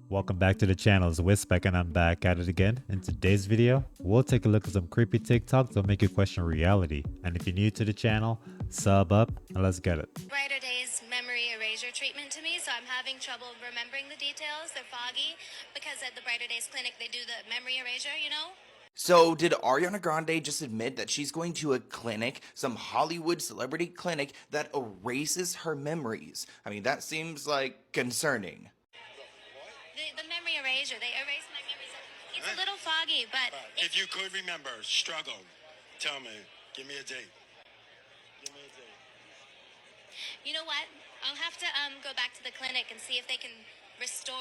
Welcome back to the channel. It's WIZSPEK and I'm back at it again. In today's video, we'll take a look at some creepy TikToks that'll make you question reality. And if you're new to the channel, sub up and let's get it. Brighter days memory erasure treatment to me, so I'm having trouble remembering the details. They're foggy because at the Brighter Days clinic they do the memory erasure, you know? So, did Ariana Grande just admit that she's going to a clinic, some Hollywood celebrity clinic, that erases her memories? I mean, that seems like concerning. The memory erasure, they erase my memories. It's a little foggy, but if you could remember, struggle, tell me. Give me a date. Give me a date. you know what? I'll have to go back to the clinic and see if they can restore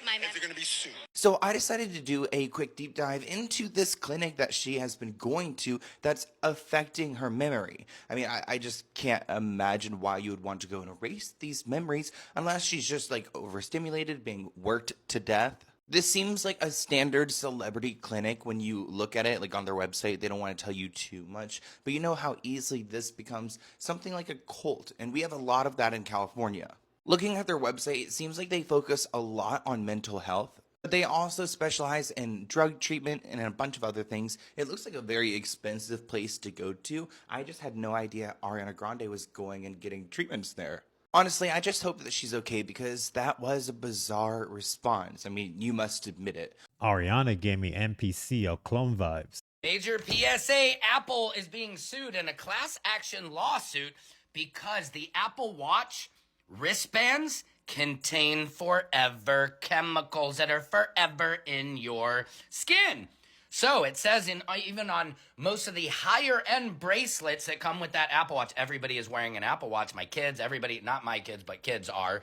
my If memory. you're going to be soon. So, I decided to do a quick deep dive into this clinic that she has been going to that's affecting her memory. I mean, I just can't imagine why you would want to go and erase these memories unless she's just like overstimulated, being worked to death. This seems like a standard celebrity clinic when you look at it, like on their website. They don't want to tell you too much, but you know how easily this becomes something like a cult, and we have a lot of that in California. Looking at their website, it seems like they focus a lot on mental health, but they also specialize in drug treatment and a bunch of other things. It looks like a very expensive place to go to. I just had no idea Ariana Grande was going and getting treatments there. Honestly, I just hope that she's okay because that was a bizarre response. I mean, you must admit it. Ariana gave me NPC or clone vibes. Major PSA, Apple is being sued in a class action lawsuit because the Apple Watch wristbands contain forever chemicals that are forever in your skin. So it says even on most of the higher end bracelets that come with that Apple Watch, everybody is wearing an Apple Watch. My kids, everybody, not my kids, but kids are.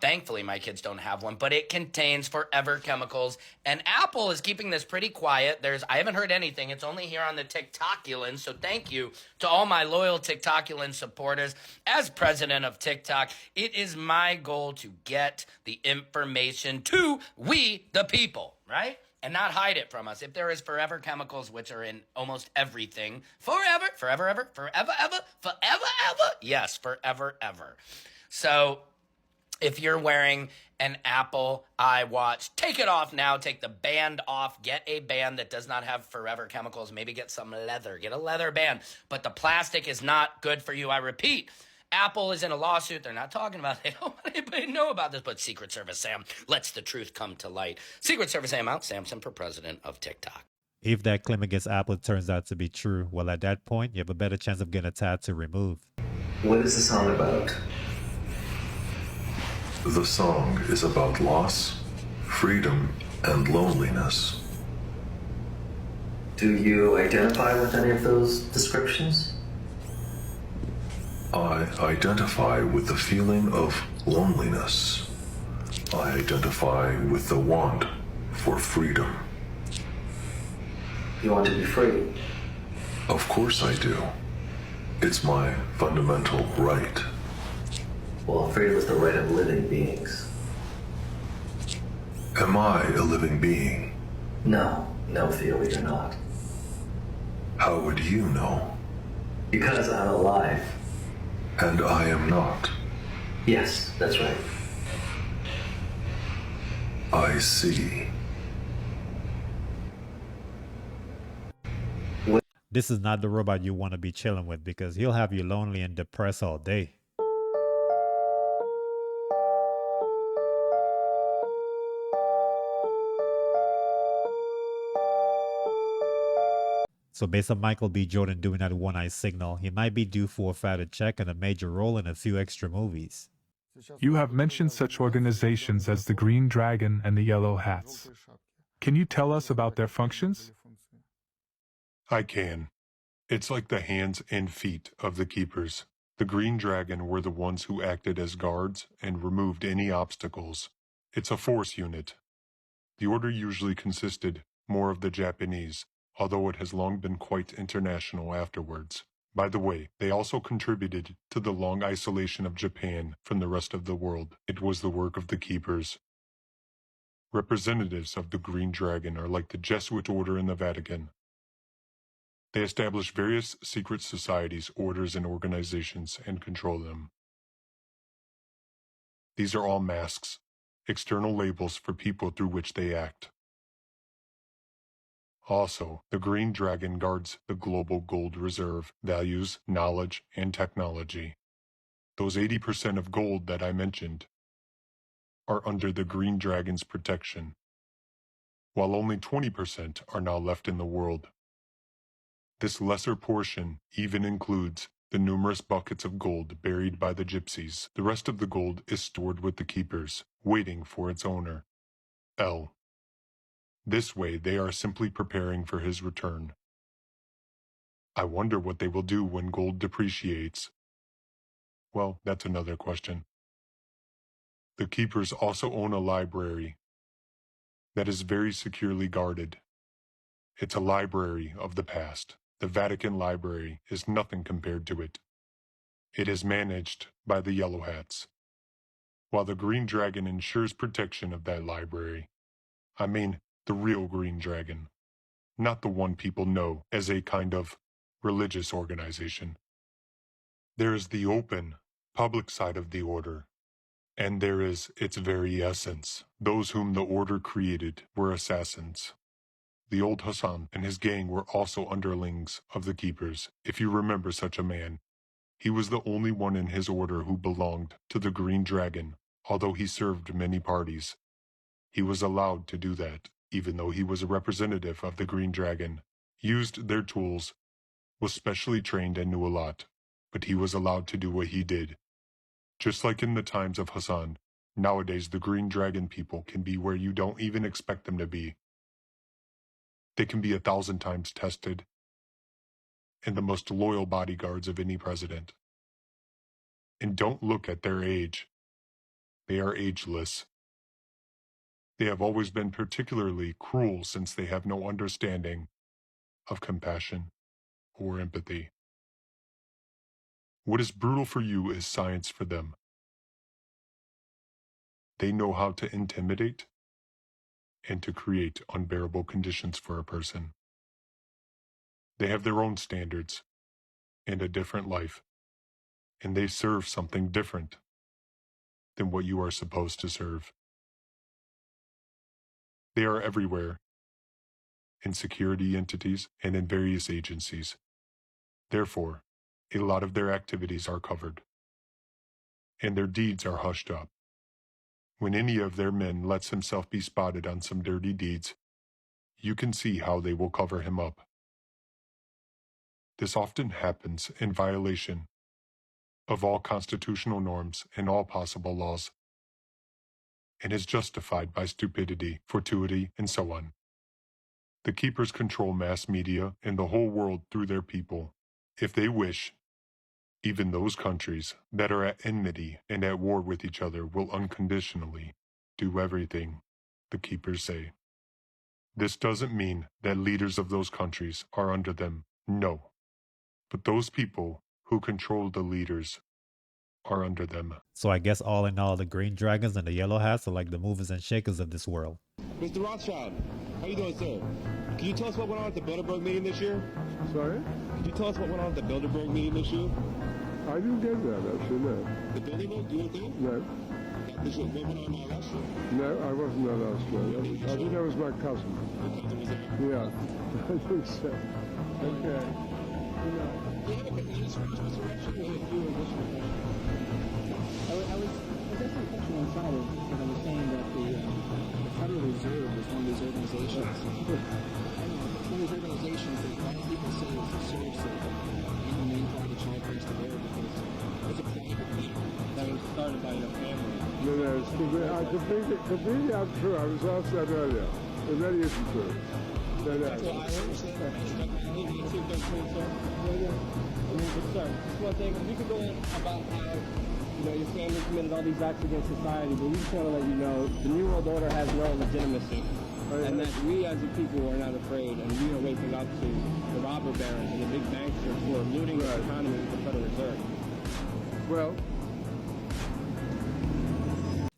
Thankfully, my kids don't have one, but it contains forever chemicals. And Apple is keeping this pretty quiet. I haven't heard anything. It's only here on the TikTokulans. So thank you to all my loyal TikTokulan supporters. As president of TikTok, it is my goal to get the information to we, the people, right? And not hide it from us. If there is forever chemicals, which are in almost everything, forever, ever, yes, forever, ever. So if you're wearing an Apple iWatch, take it off now. Take the band off. Get a band that does not have forever chemicals. Maybe get some leather. Get a leather band. But the plastic is not good for you. I repeat, Apple is in a lawsuit. They're not talking about it. They don't want anybody to know about this. But Secret Service Sam lets the truth come to light. Secret Service Sam out. Samson for president of TikTok. If that claim against Apple turns out to be true, well, at that point, you have a better chance of getting a tattoo removed. What is the song about? The song is about loss, freedom, and loneliness. Do you identify with any of those descriptions? I identify with the feeling of loneliness. I identify with the want for freedom. You want to be free? Of course I do. It's my fundamental right. Well, freedom is the right of living beings. Am I a living being? No, Theo, you're not. How would you know? Because I'm alive. And I am not. Yes, that's right. I see. This is not the robot you want to be chilling with because he'll have you lonely and depressed all day. So based on Michael B. Jordan doing that one-eye signal, he might be due for a fatter check and a major role in a few extra movies. You have mentioned such organizations as the Green Dragon and the Yellow Hats. Can you tell us about their functions? I can. It's like the hands and feet of the keepers. The Green Dragon were the ones who acted as guards and removed any obstacles. It's a force unit. The order usually consisted more of the Japanese, although it has long been quite international afterwards. By the way, they also contributed to the long isolation of Japan from the rest of the world. It was the work of the keepers. Representatives of the Green Dragon are like the Jesuit order in the Vatican. They establish various secret societies, orders, and organizations and control them. These are all masks, external labels for people through which they act. Also, the Green Dragon guards the global gold reserve, values, knowledge, and technology. Those 80% of gold that I mentioned are under the Green Dragon's protection, while only 20% are now left in the world. This lesser portion even includes the numerous buckets of gold buried by the gypsies. The rest of the gold is stored with the keepers, waiting for its owner, L. This way, they are simply preparing for his return. I wonder what they will do when gold depreciates. Well, that's another question. The keepers also own a library that is very securely guarded. It's a library of the past. The Vatican Library is nothing compared to it. It is managed by the Yellow Hats, while the Green Dragon ensures protection of that library. I mean, the real Green Dragon, not the one people know as a kind of religious organization. There is the open, public side of the Order, and there is its very essence. Those whom the Order created were assassins. The old Hassan and his gang were also underlings of the Keepers, if you remember such a man. He was the only one in his order who belonged to the Green Dragon, although he served many parties. He was allowed to do that, even though he was a representative of the Green Dragon, used their tools, was specially trained and knew a lot, but he was allowed to do what he did. Just like in the times of Hassan, nowadays the Green Dragon people can be where you don't even expect them to be. They can be 1,000 times tested, and the most loyal bodyguards of any president. And don't look at their age. They are ageless. They have always been particularly cruel since they have no understanding of compassion or empathy. What is brutal for you is science for them. They know how to intimidate and to create unbearable conditions for a person. They have their own standards and a different life, and they serve something different than what you are supposed to serve. They are everywhere, in security entities and in various agencies. Therefore, a lot of their activities are covered, and their deeds are hushed up. When any of their men lets himself be spotted on some dirty deeds, you can see how they will cover him up. This often happens in violation of all constitutional norms and all possible laws, and is justified by stupidity, fortuity, and so on. The Keepers control mass media and the whole world through their people. If they wish, even those countries that are at enmity and at war with each other will unconditionally do everything the Keepers say. This doesn't mean that leaders of those countries are under them, no. But those people who control the leaders are under them. So I guess all in all, the Green Dragons and the Yellow Hats are like the movers and shakers of this world. Mr. Rothschild, how you doing, sir? Can you tell us what went on at the Bilderberg meeting this year? Sorry? Could you tell us what went on at the Bilderberg meeting this year? I didn't get that, actually, no. The Bilderberg? You weren't there? No. This was, what went on last year? No, I wasn't there last year. I think that was my cousin. Your cousin was there? Yeah, I think so. Okay. We have a resurrection. We have a few additional questions. I was asking a question on side of because I was saying that the Federal Reserve is one of these organizations. One of these organizations that a lot of people say is a serves the main part of China brings to bear because it's a private leader that was started by your family. No, it's completely untrue. I was asked that earlier. It really isn't true. No. So I understand that. I need to see if that's true, sir. Sir, just one thing. We could go in about how your family committed all these acts against society, but we just want to let you know the New World Order has no legitimacy, and that we as a people are not afraid, and we are waking up to the robber barons and the big banksters who are looting the economy with the Federal Reserve. Well,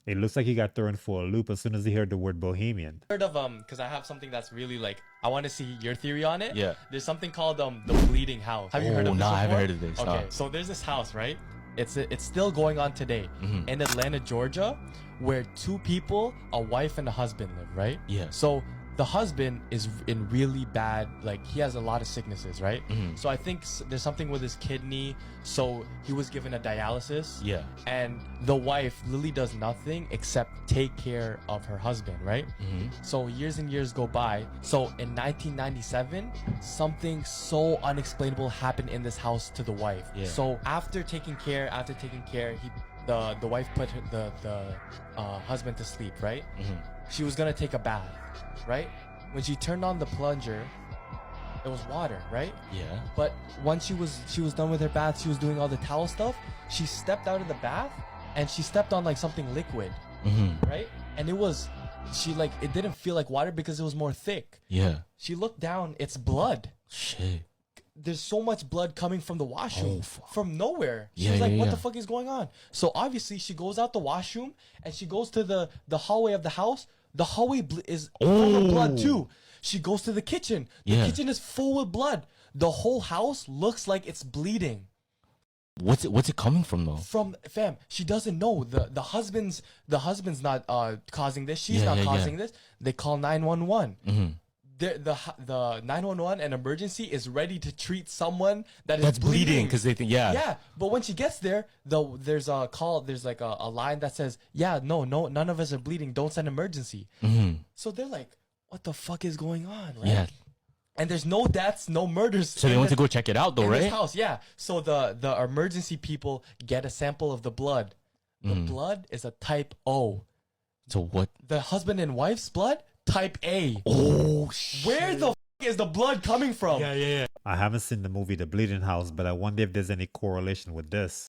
It looks like he got thrown for a loop as soon as he heard the word Bohemian. Heard of because I have something that's really like I want to see your theory on it. Yeah. There's something called the Bleeding House. Have you heard of this? No, before? I haven't heard of this. Okay, so there's this house, right? It's still going on today in Atlanta, Georgia, where two people, a wife and a husband, live. Right. Yeah. So the husband is in really bad, like he has a lot of sicknesses, right? So I think there's something with his kidney, so he was given a dialysis. Yeah. And the wife, Lily, does nothing except take care of her husband, right? So years and years go by. So in 1997, something so unexplainable happened in this house to the wife. Yeah. So after taking care, the wife put the husband to sleep, right? She was gonna take a bath, right? When she turned on the plunger, it was water, right? Yeah. But once she was done with her bath, she was doing all the towel stuff. She stepped out of the bath and she stepped on like something liquid, right? And it didn't feel like water because it was more thick. Yeah. She looked down, it's blood. Shit. There's so much blood coming from the washroom from nowhere. She Yeah, was like, yeah, what yeah. the fuck is going on? So obviously she goes out the washroom and she goes to the hallway of the house. The hallway is full of blood too. She goes to the kitchen. The kitchen is full with blood. The whole house looks like it's bleeding. What's it coming from though? From fam, she doesn't know. The husband's not causing this. She's not causing this. They call 911. The 911 and emergency is ready to treat someone that's bleeding because they think yeah. But when she gets there, there's a call. There's like a line that says, no, none of us are bleeding. Don't send emergency. So they're like, what the fuck is going on, right? Yeah. And there's no deaths, no murders. So they went to go check it out though, in right? this house, yeah. So the emergency people get a sample of the blood. The blood is a type O. So what? The husband and wife's blood, type A. Oh shit. Where the is the blood coming from? Yeah. I haven't seen the movie The Bleeding House, but I wonder if there's any correlation with this.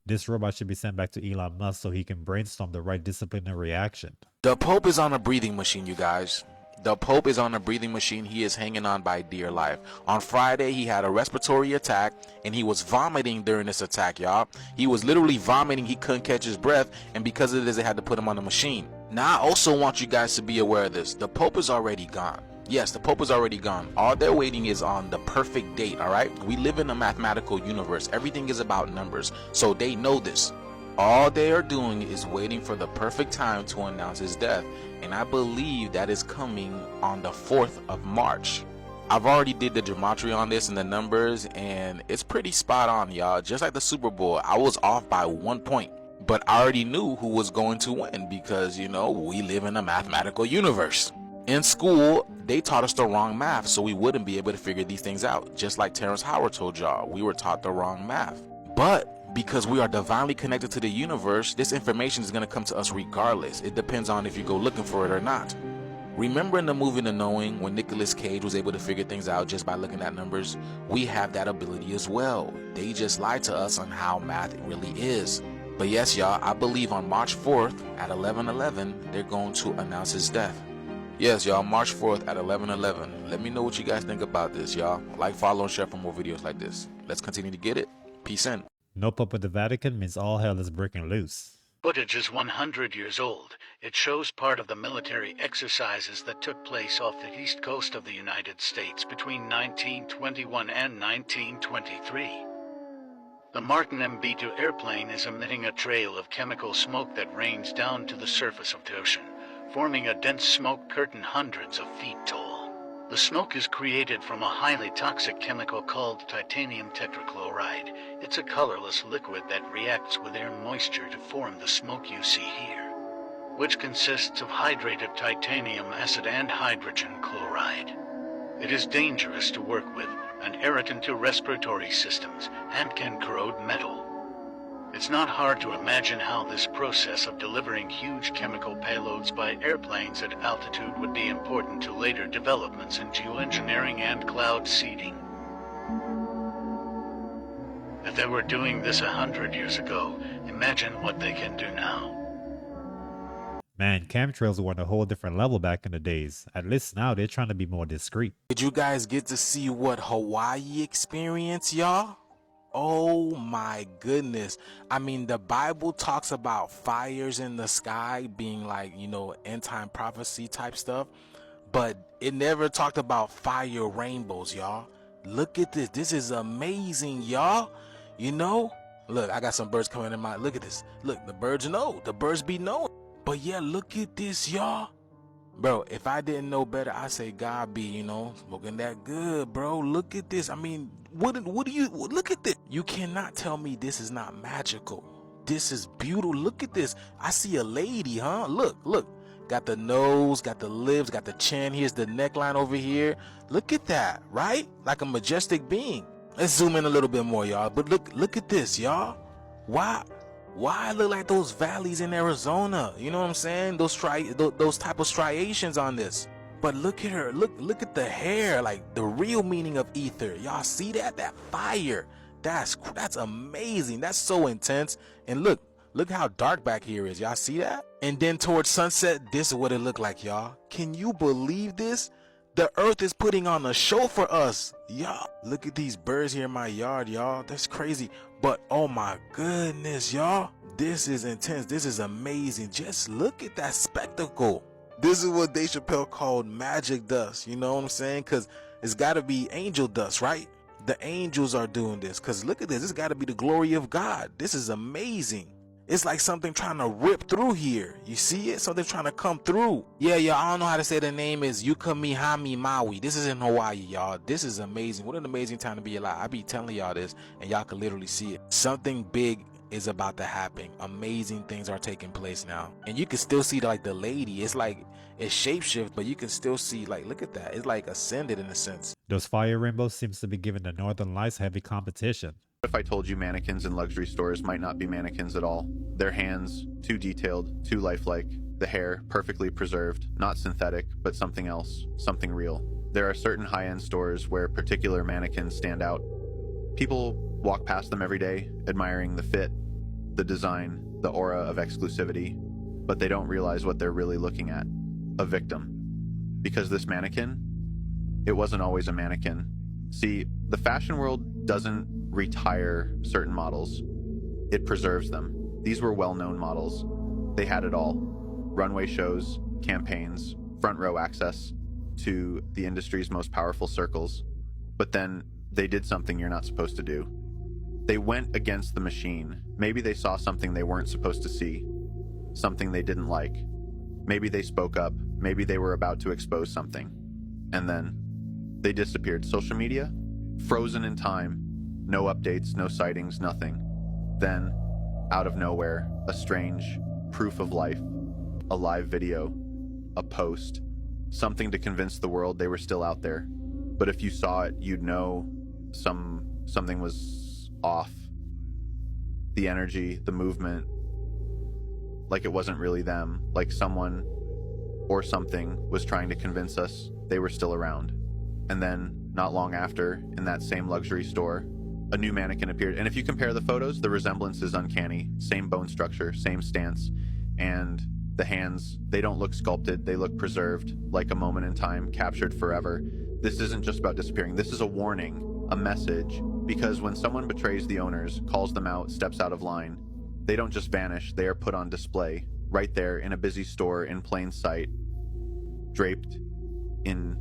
This robot should be sent back to Elon Musk so he can brainstorm the right disciplinary action. The Pope is on a breathing machine, you guys. The Pope is on a breathing machine. He is hanging on by dear life. On Friday, he had a respiratory attack, and he was vomiting during this attack, y'all. He was literally vomiting. He couldn't catch his breath, and because of this, they had to put him on the machine. Now, I also want you guys to be aware of this. The Pope is already gone. Yes, the Pope is already gone. All they're waiting is on the perfect date, all right? We live in a mathematical universe. Everything is about numbers, so they know this. All they are doing is waiting for the perfect time to announce his death, and I believe that is coming on the 4th of March. I've already did the gematria on this and the numbers, and it's pretty spot on, y'all. Just like the Super Bowl, I was off by 1 point, but I already knew who was going to win because, you know, we live in a mathematical universe. In school, they taught us the wrong math, so we wouldn't be able to figure these things out. Just like Terrence Howard told y'all, we were taught the wrong math. But because we are divinely connected to the universe, this information is going to come to us regardless. It depends on if you go looking for it or not. Remember in the movie The Knowing, when Nicolas Cage was able to figure things out just by looking at numbers? We have that ability as well. They just lied to us on how math really is. But yes, y'all, I believe on March 4th at 11:11, they're going to announce his death. Yes, y'all, March 4th at 11:11. Let me know what you guys think about this, y'all. Like, follow, and share for more videos like this. Let's continue to get it. Peace in. No Pope at the Vatican means all hell is breaking loose. Footage is 100 years old. It shows part of the military exercises that took place off the east coast of the United States between 1921 and 1923. The Martin MB-2 airplane is emitting a trail of chemical smoke that rains down to the surface of the ocean, forming a dense smoke curtain hundreds of feet tall. The smoke is created from a highly toxic chemical called titanium tetrachloride. It's a colorless liquid that reacts with air moisture to form the smoke you see here, which consists of hydrated titanium acid and hydrogen chloride. It is dangerous to work with, an irritant to respiratory systems, and can corrode metal. It's not hard to imagine how this process of delivering huge chemical payloads by airplanes at altitude would be important to later developments in geoengineering and cloud seeding. If they were doing this 100 years ago, imagine what they can do now. Man, chemtrails were on a whole different level back in the days. At least now they're trying to be more discreet. Did you guys get to see what Hawaii experienced, y'all? Oh my goodness. I mean, the Bible talks about fires in the sky being like, you know, end time prophecy type stuff, but it never talked about fire rainbows, y'all. Look at this. This is amazing, y'all. You know, look, I got some birds coming in my, look at this. Look, the birds know. The birds be knowing. But yeah, look at this, y'all. Bro, if I didn't know better, I'd say God be, you know, smoking that good, bro. Look at this. I mean, what do you, look at this. You cannot tell me this is not magical. This is beautiful. Look at this. I see a lady, huh? Look. Got the nose, got the lips, got the chin. Here's the neckline over here. Look at that, right? Like a majestic being. Let's zoom in a little bit more, y'all. But look at this, y'all. Why look like those valleys in Arizona? You know what I'm saying? Those type of striations on this. But look at her. Look at the hair. Like the real meaning of ether. Y'all see that? That fire. That's amazing. That's so intense. And look how dark back here is. Y'all see that? And then towards sunset, this is what it looked like, y'all. Can you believe this? The earth is putting on a show for us. Y'all, look at these birds here in my yard, y'all. That's crazy. But oh my goodness, y'all. This is intense. This is amazing. Just look at that spectacle. This is what Dave Chappelle called magic dust. You know what I'm saying? Because it's got to be angel dust, right? The angels are doing this. Because look at this. This got to be the glory of God. This is amazing. It's like something trying to rip through here. You see it? Something trying to come through. Yeah, y'all, I don't know how to say the name is Yukamihami Maui. This is in Hawaii, y'all. This is amazing. What an amazing time to be alive. I be telling y'all this, and y'all can literally see it. Something big is about to happen. Amazing things are taking place now. And you can still see like the lady. It's like it's shapeshift, but you can still see, like, look at that. It's like ascended in a sense. Those fire rainbows seems to be giving the Northern Lights heavy competition. What if I told you mannequins in luxury stores might not be mannequins at all? Their hands, too detailed, too lifelike. The hair, perfectly preserved, not synthetic, but something else, something real. There are certain high-end stores where particular mannequins stand out. People walk past them every day, admiring the fit, the design, the aura of exclusivity, but they don't realize what they're really looking at. A victim. Because this mannequin, it wasn't always a mannequin. See, the fashion world doesn't retire certain models. It preserves them. These were well-known models. They had it all. Runway shows, campaigns, front row access to the industry's most powerful circles. But then they did something you're not supposed to do. They went against the machine. Maybe they saw something they weren't supposed to see, something they didn't like. Maybe they spoke up. Maybe they were about to expose something. And then they disappeared. Social media, frozen in time. No updates, no sightings, nothing. Then, out of nowhere, a strange proof of life, a live video, a post, something to convince the world they were still out there. But if you saw it, you'd know something was off. The energy, the movement, like it wasn't really them, like someone or something was trying to convince us they were still around. And then, not long after, in that same luxury store, a new mannequin appeared. And if you compare the photos, the resemblance is uncanny. Same bone structure, same stance. And the hands, they don't look sculpted. They look preserved, like a moment in time, captured forever. This isn't just about disappearing. This is a warning, a message. Because when someone betrays the owners, calls them out, steps out of line, they don't just vanish. They are put on display, right there in a busy store in plain sight, draped in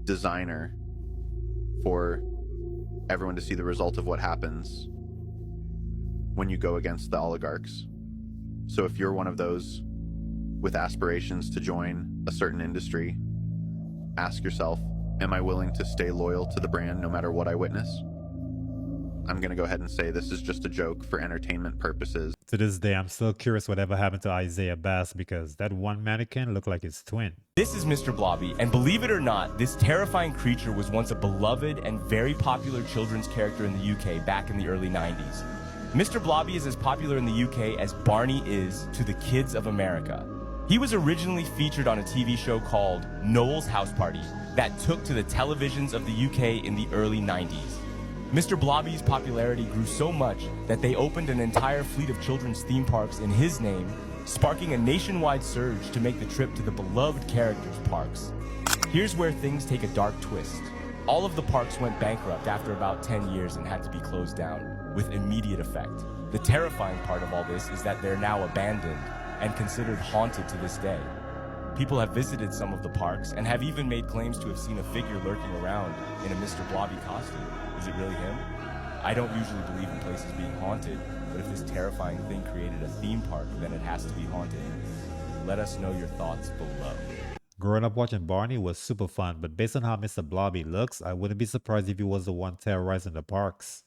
designer for everyone to see the result of what happens when you go against the oligarchs. So if you're one of those with aspirations to join a certain industry, ask yourself, am I willing to stay loyal to the brand no matter what I witness? I'm going to go ahead and say this is just a joke for entertainment purposes. To this day, I'm still curious whatever happened to Isaiah Bass because that one mannequin looked like his twin. This is Mr. Blobby, and believe it or not, this terrifying creature was once a beloved and very popular children's character in the UK back in the early 90s. Mr. Blobby is as popular in the UK as Barney is to the kids of America. He was originally featured on a TV show called Noel's House Party that took to the televisions of the UK in the early 90s. Mr. Blobby's popularity grew so much that they opened an entire fleet of children's theme parks in his name, sparking a nationwide surge to make the trip to the beloved character's parks. Here's where things take a dark twist. All of the parks went bankrupt after about 10 years and had to be closed down. with immediate effect. The terrifying part of all this is that they're now abandoned and considered haunted to this day. People have visited some of the parks and have even made claims to have seen a figure lurking around in a Mr. Blobby costume. Is it really him? I don't usually believe in places being haunted, but if this terrifying thing created a theme park, then it has to be haunted. Let us know your thoughts below. Growing up watching Barney was super fun, but based on how Mr. Blobby looks, I wouldn't be surprised if he was the one terrorizing the parks.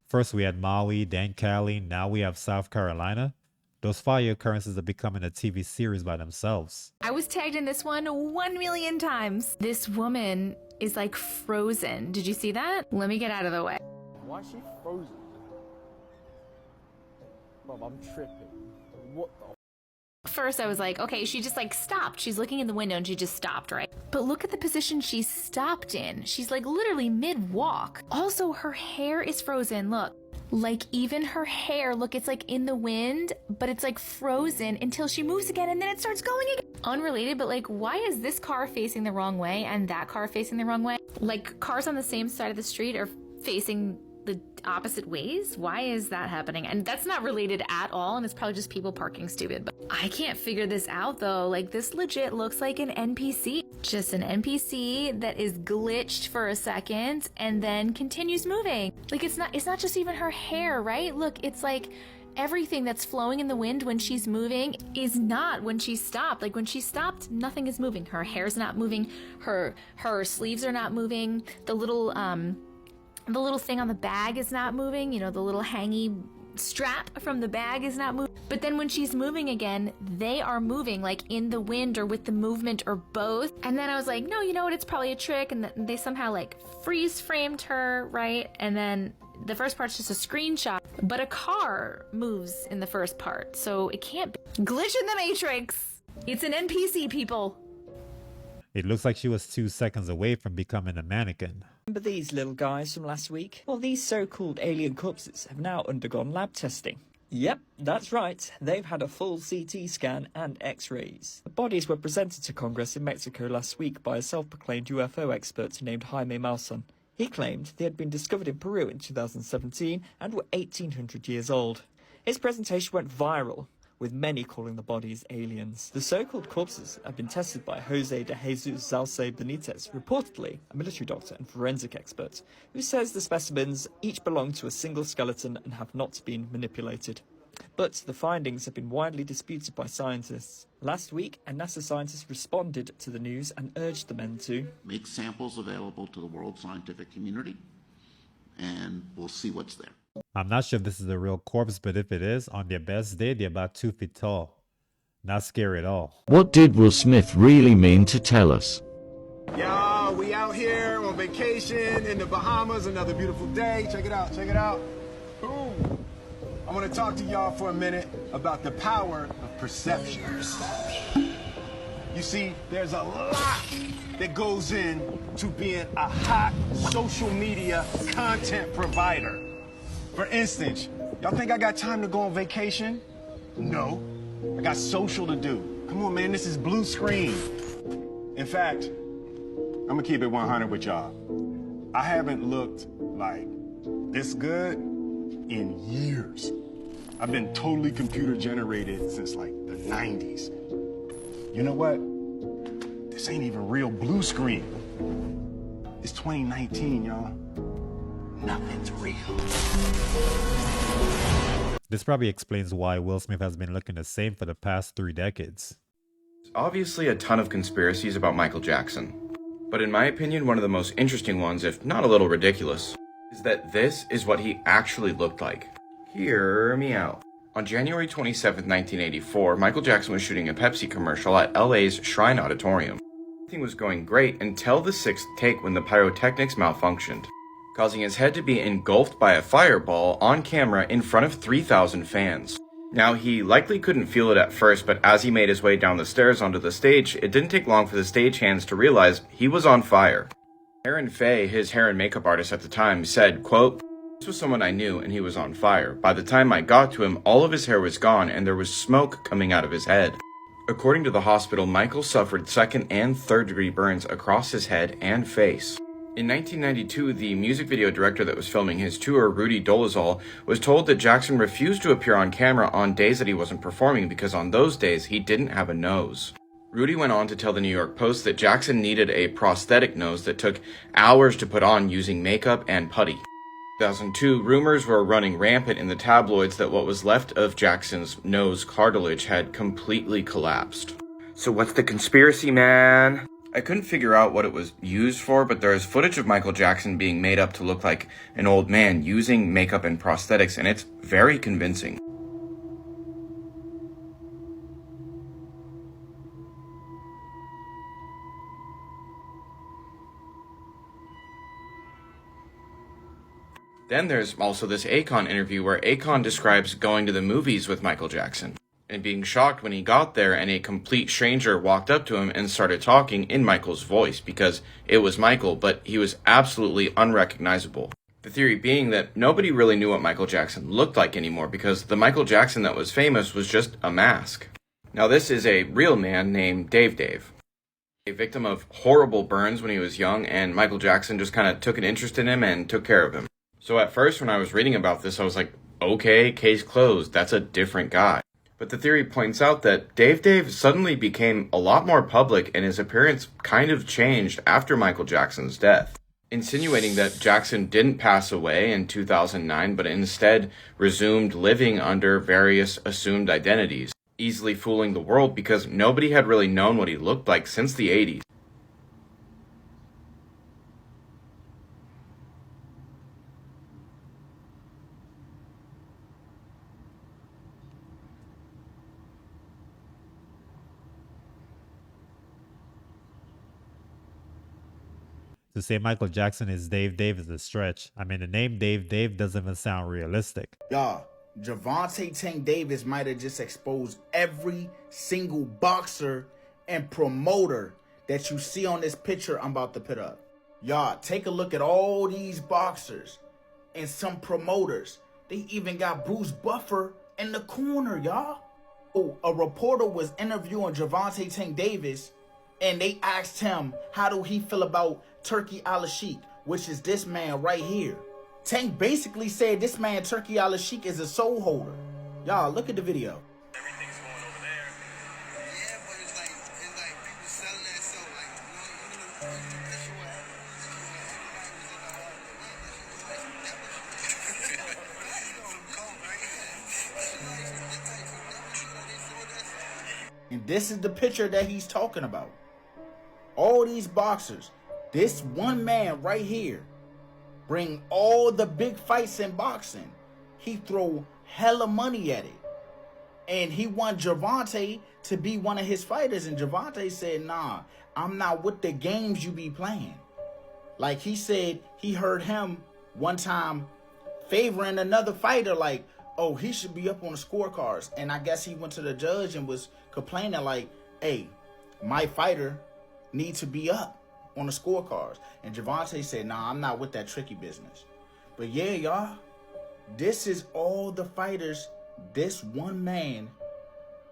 First we had Maui, then Cali, now we have South Carolina. Those fire occurrences are becoming a TV series by themselves. I was tagged in this one 1,000,000 times. This woman is like frozen. Did you see that? Let me get out of the way. Why is she frozen? Mom, I'm tripping. What the? First I was like, okay, she just like stopped. She's looking in the window and she just stopped, right? But look at the position she stopped in. She's like literally mid-walk. Also, her hair is frozen, look. Like even her hair, look, it's like in the wind, but it's like frozen until she moves again and then it starts going again. Unrelated, but like, why is this car facing the wrong way and that car facing the wrong way? Like cars on the same side of the street are facing the opposite ways? Why is that happening? And that's not related at all, and it's probably just people parking stupid. But I can't figure this out though. Like this legit looks like an NPC. Just an NPC that is glitched for a second and then continues moving. Like it's not just even her hair, right? Look, it's like everything that's flowing in the wind when she's moving is not when she stopped. Like when she stopped, nothing is moving. Her hair's not moving, her sleeves are not moving, the little thing on the bag is not moving, you know, the little hangy strap from the bag is not moving. But then when she's moving again, they are moving like in the wind or with the movement or both. And then I was like, no, you know what? It's probably a trick. And they somehow like freeze framed her, right? And then the first part's just a screenshot, but a car moves in the first part. So it can't be. Glitch in the Matrix. It's an NPC, people. It looks like she was 2 seconds away from becoming a mannequin. Remember these little guys from last week? Well, these so-called alien corpses have now undergone lab testing. Yep, that's right. They've had a full CT scan and X-rays. The bodies were presented to Congress in Mexico last week by a self-proclaimed UFO expert named Jaime Maussan. He claimed they had been discovered in Peru in 2017 and were 1,800 years old. His presentation went viral, with many calling the bodies aliens. The so-called corpses have been tested by Jose de Jesus Zalce Benitez, reportedly a military doctor and forensic expert, who says the specimens each belong to a single skeleton and have not been manipulated. But the findings have been widely disputed by scientists. Last week, a NASA scientist responded to the news and urged the men to make samples available to the world scientific community, and we'll see what's there. I'm not sure if this is a real corpse, but if it is, on their best day, they're about 2 feet tall. Not scary at all. What did Will Smith really mean to tell us? Y'all, we out here on vacation in the Bahamas, another beautiful day. Check it out, check it out. Boom. I want to talk to y'all for a minute about the power of perception. You see, there's a lot that goes into being a hot social media content provider. For instance, y'all think I got time to go on vacation? No. I got social to do. Come on, man, this is blue screen. In fact, I'm gonna keep it 100 with y'all. I haven't looked like this good in years. I've been totally computer generated since like the 90s. You know what? This ain't even real blue screen. It's 2019, y'all. Nothing's real. This probably explains why Will Smith has been looking the same for the past 3 decades. Obviously a ton of conspiracies about Michael Jackson. But in my opinion, one of the most interesting ones, if not a little ridiculous, is that this is what he actually looked like. Hear me out. On January 27, 1984, Michael Jackson was shooting a Pepsi commercial at LA's Shrine Auditorium. Everything was going great until the 6th take when the pyrotechnics malfunctioned, causing his head to be engulfed by a fireball on camera in front of 3,000 fans. Now, he likely couldn't feel it at first, but as he made his way down the stairs onto the stage, it didn't take long for the stagehands to realize he was on fire. Aaron Fay, his hair and makeup artist at the time, said, quote, "This was someone I knew and he was on fire. By the time I got to him, all of his hair was gone and there was smoke coming out of his head." According to the hospital, Michael suffered second and third degree burns across his head and face. In 1992, the music video director that was filming his tour, Rudy Dolezal, was told that Jackson refused to appear on camera on days that he wasn't performing because on those days he didn't have a nose. Rudy went on to tell the New York Post that Jackson needed a prosthetic nose that took hours to put on using makeup and putty. In 2002, rumors were running rampant in the tabloids that what was left of Jackson's nose cartilage had completely collapsed. So what's the conspiracy, man? I couldn't figure out what it was used for, but there is footage of Michael Jackson being made up to look like an old man using makeup and prosthetics, and it's very convincing. Then there's also this Akon interview where Akon describes going to the movies with Michael Jackson and being shocked when he got there and a complete stranger walked up to him and started talking in Michael's voice because it was Michael, but he was absolutely unrecognizable. The theory being that nobody really knew what Michael Jackson looked like anymore because the Michael Jackson that was famous was just a mask. Now this is a real man named Dave. A victim of horrible burns when he was young, and Michael Jackson just kind of took an interest in him and took care of him. So at first when I was reading about this, I was like, okay, case closed, that's a different guy. But the theory points out that Dave suddenly became a lot more public and his appearance kind of changed after Michael Jackson's death, insinuating that Jackson didn't pass away in 2009, but instead resumed living under various assumed identities, easily fooling the world because nobody had really known what he looked like since the 80s. To say Michael Jackson is Dave is a stretch. I mean, the name Dave doesn't even sound realistic. Y'all, Gervonta Tank Davis might have just exposed every single boxer and promoter that you see on this picture I'm about to put up. Y'all, take a look at all these boxers and some promoters. They even got Bruce Buffer in the corner, y'all. Oh, a reporter was interviewing Gervonta Tank Davis, and they asked him, how do he feel about Turki Al-Sheikh, which is this man right here. Tank basically said this man, Turki Al-Sheikh, is a soul holder. Y'all, look at the video. And this is the picture that he's talking about. All these boxers, this one man right here, bring all the big fights in boxing. He throw hella money at it. And he want Gervonta to be one of his fighters. And Gervonta said, nah, I'm not with the games you be playing. Like he said, he heard him one time favoring another fighter like, oh, he should be up on the scorecards. And I guess he went to the judge and was complaining like, hey, my fighter needs to be up on the scorecards. And Gervonta said, nah, I'm not with that tricky business. But yeah, y'all, this is all the fighters this one man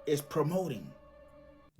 is promoting.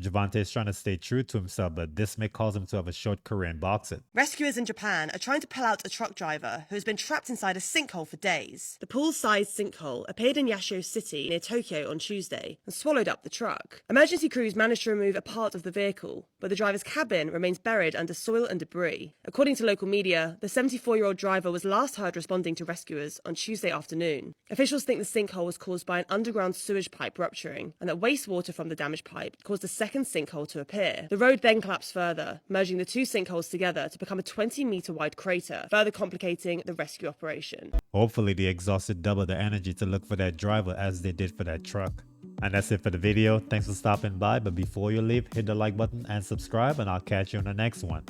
Gervonta is trying to stay true to himself, but this may cause him to have a short career in boxing. Rescuers in Japan are trying to pull out a truck driver who has been trapped inside a sinkhole for days. The pool-sized sinkhole appeared in Yashio City near Tokyo on Tuesday and swallowed up the truck. Emergency crews managed to remove a part of the vehicle, but the driver's cabin remains buried under soil and debris. According to local media, the 74-year-old driver was last heard responding to rescuers on Tuesday afternoon. Officials think the sinkhole was caused by an underground sewage pipe rupturing and that wastewater from the damaged pipe caused a second sinkhole to appear. The road then collapsed further, merging the two sinkholes together to become a 20-meter wide crater, further complicating the rescue operation. Hopefully they exhausted double the energy to look for that driver as they did for that truck. And that's it for the video. Thanks for stopping by, but before you leave, hit the like button and subscribe, and I'll catch you on the next one.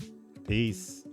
Peace.